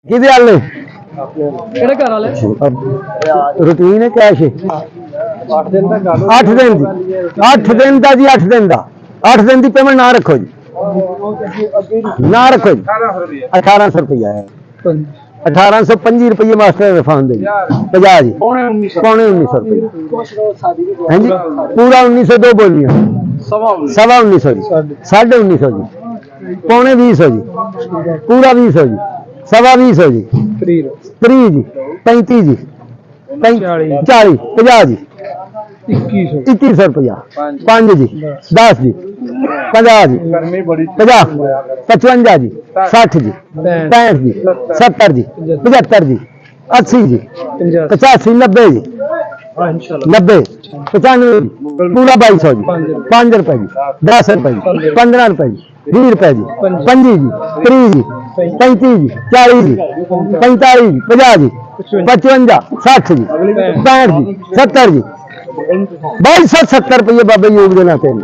किधे वाले ਕਿਹੜੇ ਘਰ ਵਾਲੇ रूटीन है कैश 8 ਦਿਨ ਦਾ ਗੱਲ 8 दिन दी 8 दिन का जी 8 दिन का 8 दिन की पेमेंट ना रखो जी ना रखो जी 1800 रुपया है 1825 रुपये मास्टर रिफंड जी 50 जी पौने 1900 रुपये हाँ जी पूरा 1902 बोलियां सवा 1900 जी 1950 जी पौने 20 जी पूरा 20 जी सवा 20 जी 30 जी 35 जी 40 50 जी 2100 रुपया 5 जी 10 जी 50 जी 50 55 जी 60 जी 65 जी 70 जी 75 जी 80 जी 85 90 जी 90 95 जी पूरा 2200 जी 5 रुपए जी 10 रुपए जी 15 रुपए जी 20 रुपए जी 25 जी 30 जी 35 जी 40 जी 45 जी 50 जी 55 60 जी 65 जी 70 जी 2270 रुपये बाबे योग देना तेन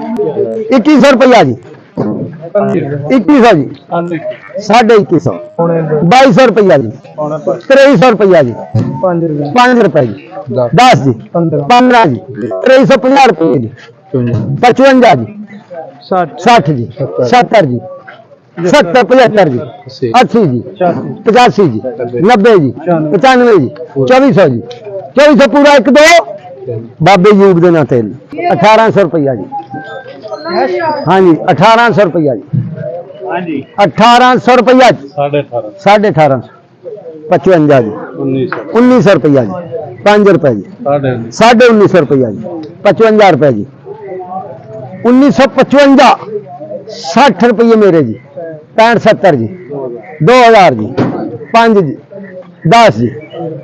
2100 रुपया जी 2100 जी 2150 2200 रुपया जी 2300 रुपया जी 5 रुपए जी 10 जी 15 जी 2350 रुपये जी 55 जी 60 जी 70 जी 70 75 जी 80 जी 85 जी 90 जी 95 जी 2400 जी 2400 पूरा 1 2 बाबे यूब देना तेल 1800 रुपया जी हाँ जी 1800 रुपया जी 1800 रुपया 1850 55 जी 1900 रुपया जी 5 रुपए जी 1950 रुपया जी 55 रुपए जी 1955 60 रुपये मेरे जी 65 70 जी 2000 जी 5 जी 10 जी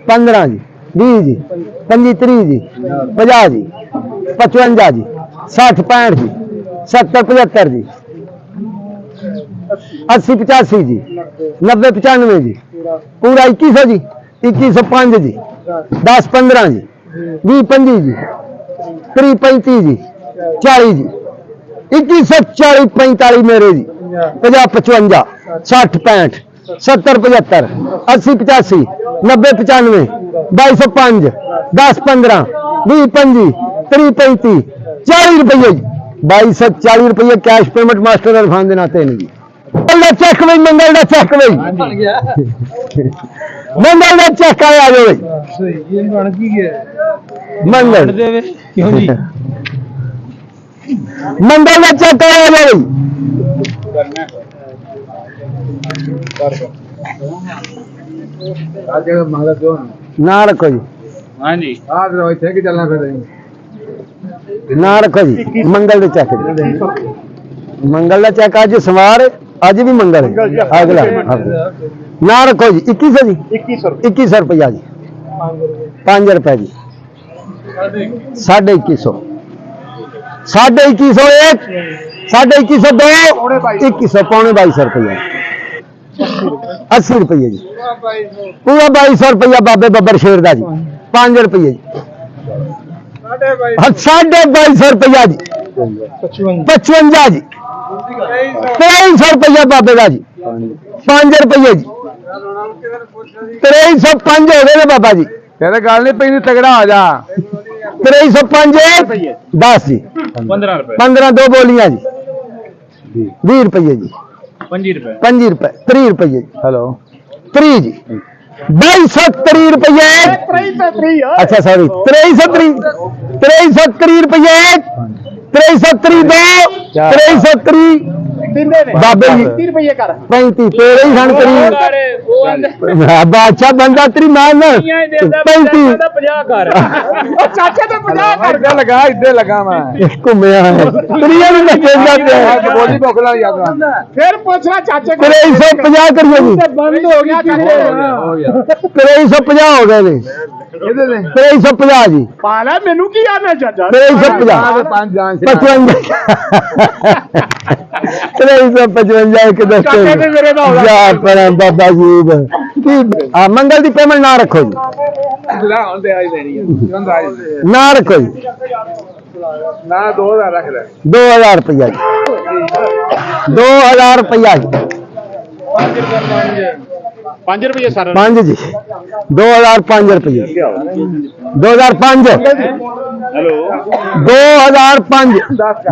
15 जी 20 जी 25 30 जी 50 जी 55 जी 60 65 जी 70 75 जी 80 85 जी 90 95 जी पूरा 2100 जी 2105 जी 10 15 जी 20 25 जी 30 35 जी 40 जी 2140 45 मेरे जी 50 55 60 65 70 75 80 85 90 95 2205 10 15 20 25 30 35 40 रुपये जी 2240 रुपये कैश पेमेंट मास्टर इरफान के नाते नहीं जी चेक भाई मंगल का चेक भाई मंगल का चेक आया भाई मंगल मंगल का चेक आया भाई ना रखो जी हाँ जी चलना फिर ना रखो जी मंगल का चेक मंगल का चेक अज सवार अज भी मंगल है अगला ना रखो जी 2100 जी 2100 रुपया जी 5 रुपए जी 2150 2150 एक 2150 दो 2100 पौने 2200 रुपया 80 रुपये जी पूरा 2200 रुपया बाबे बब्बर शेर का जी 5 रुपये जी 2250 रुपया जी 55 जी 2300 रुपया बाबे का जी 5 रुपये जी 2305 हो गए बाबा जी कहते गल नहीं पी तगड़ा आ जा 2305 10 जी 15 दो बोलियां जी 20 रुपये जी 25 रुपए 30 रुपये हेलो 3 जी 2230 रुपये अच्छा सॉरी 2330 रुपये 2330 दो 2330 बाबे जी 35 तेरे ही सन करी बादशाह बंदा तेरी मान 35 लगा इधर लगा मैं घूमया त्रिया भी लगे जाते हैं फिर पूछना चाचे 2350 करिए जी बंद हो गया 2350 हो गए ने 2350 जी पाला मेनू की आना चाचा 2350 53 एक दस्ते बाबा जी मंगल की पेमेंट ना रखो जी ना रखो जी ना 2000 रख ले 2000 रुपया जी 2000 रुपया जी 5 ਰੁਪਏ ਸਾਰਾ 5 ਜੀ 2005 रुपये 2005 ਹੈਲੋ 2005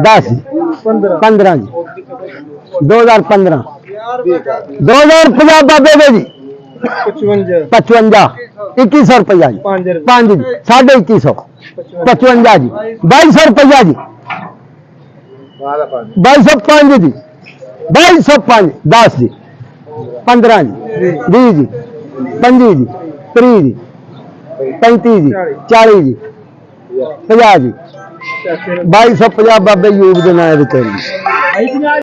10 15 जी 2015 2050 बाबे दे जी 55 2100 रुपया जी 5 जी 2150 55 जी 2200 रुपया जी 2205 जी 2205 10 जी 15 जी 20 जी 25 जी 30 जी 35 जी 40 जी 50 जी 2250 बाबे यूब ਦੇ ਨਾਂ ਦੇ